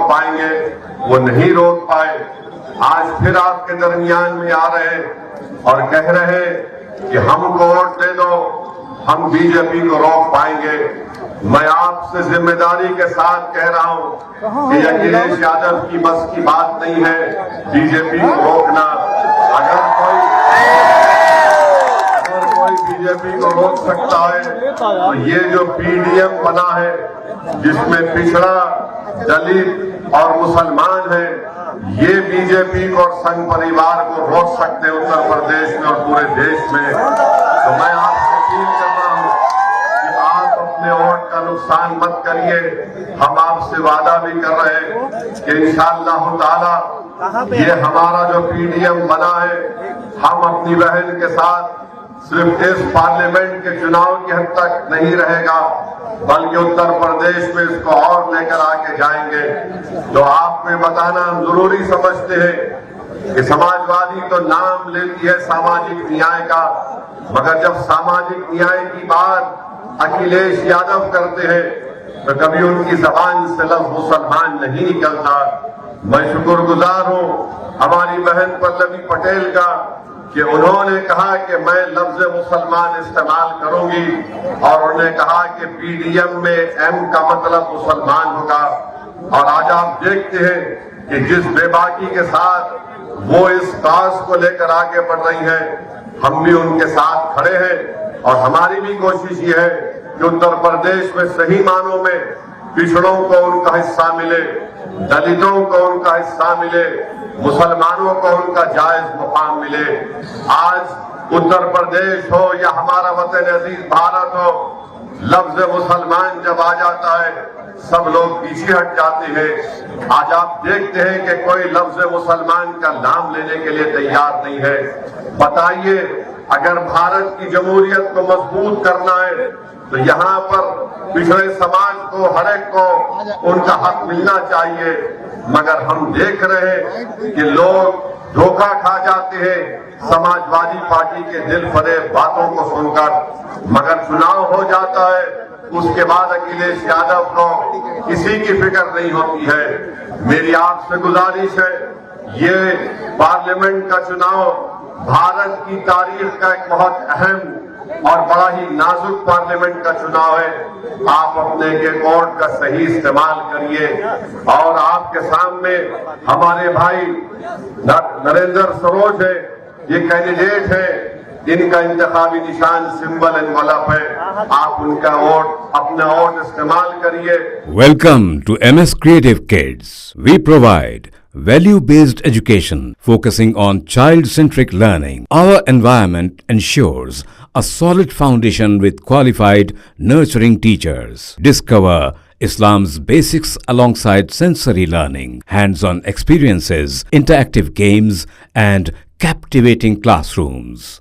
रोक पाएंगे वो नहीं रोक पाए। आज फिर आपके दरमियान में आ रहे और कह रहे कि हमको वोट दे दो, हम बीजेपी को रोक पाएंगे। मैं आपसे जिम्मेदारी के साथ कह रहा हूं कि अखिलेश यादव की बस की बात नहीं है बीजेपी को रोकना। अगर कोई बीजेपी को रोक सकता है तो ये जो पीडीएम बना है जिसमें पिछड़ा, दलित और मुसलमान है, ये बीजेपी को और संघ परिवार को रोक सकते हैं उत्तर प्रदेश में और पूरे देश में। तो मैं आपसे अपील कर रहा हूं कि आप अपने वोट का नुकसान मत करिए। हम आपसे वादा भी कर रहे हैं कि इंशाअल्लाह ताला ये हमारा जो पीडीएम बना है, हम अपनी बहन के साथ सिर्फ इस पार्लियामेंट के चुनाव की हद तक नहीं रहेगा, बल्कि उत्तर प्रदेश में इसको और लेकर आके जाएंगे। तो आप में बताना हम जरूरी समझते हैं कि समाजवादी तो नाम लेती है सामाजिक न्याय का, मगर जब सामाजिक न्याय की बात अखिलेश यादव करते हैं तो कभी उनकी जबान से लफ्ज मुसलमान नहीं निकलता। मैं शुक्रगुजार हूं हमारी बहन पल्लवी पटेल का कि उन्होंने कहा कि मैं लफ्ज मुसलमान इस्तेमाल करूंगी और उन्होंने कहा कि पीडीएम में एम का मतलब मुसलमान होगा। और आज आप देखते हैं कि जिस बेबाकी के साथ वो इस काज को लेकर आगे बढ़ रही है, हम भी उनके साथ खड़े हैं। और हमारी भी कोशिश ये है कि उत्तर प्रदेश में सही मानों में पिछड़ों को उनका हिस्सा मिले, दलितों को उनका हिस्सा मिले, मुसलमानों को उनका जायज मुकाम मिले। आज उत्तर प्रदेश हो या हमारा वतन अजीज भारत हो, लफ्ज मुसलमान जब आ जाता है सब लोग पीछे हट जाते हैं। आज आप देखते हैं कि कोई लफ्ज मुसलमान का नाम लेने के लिए तैयार नहीं है। बताइए, अगर भारत की जमहूरियत को मजबूत करना है तो यहाँ पर पिछड़े समाज को, हर एक को उनका हक मिलना चाहिए। मगर हम देख रहे हैं कि लोग धोखा खा जाते हैं समाजवादी पार्टी के दिल फरेब बातों को सुनकर। मगर चुनाव हो जाता है, उसके बाद अखिलेश यादव को किसी की फिक्र नहीं होती है। मेरी आपसे गुजारिश है, ये पार्लियामेंट का चुनाव भारत की तारीख का एक बहुत अहम और बड़ा ही नाजुक पार्लियामेंट का चुनाव है। आप अपने एक वोट का सही इस्तेमाल करिए। और आपके सामने हमारे भाई नरेंद्र सरोज है, ये कैंडिडेट है, इनका इंतखाबी निशान सिंबल एनवलप है। आप उनका वोट, अपना वोट इस्तेमाल करिए। Welcome to MS Creative Kids. We provide value-based education focusing on child-centric learning. Our environment ensures a solid foundation with qualified, nurturing teachers. Discover Islam's basics alongside sensory learning, hands-on experiences, interactive games, and captivating classrooms.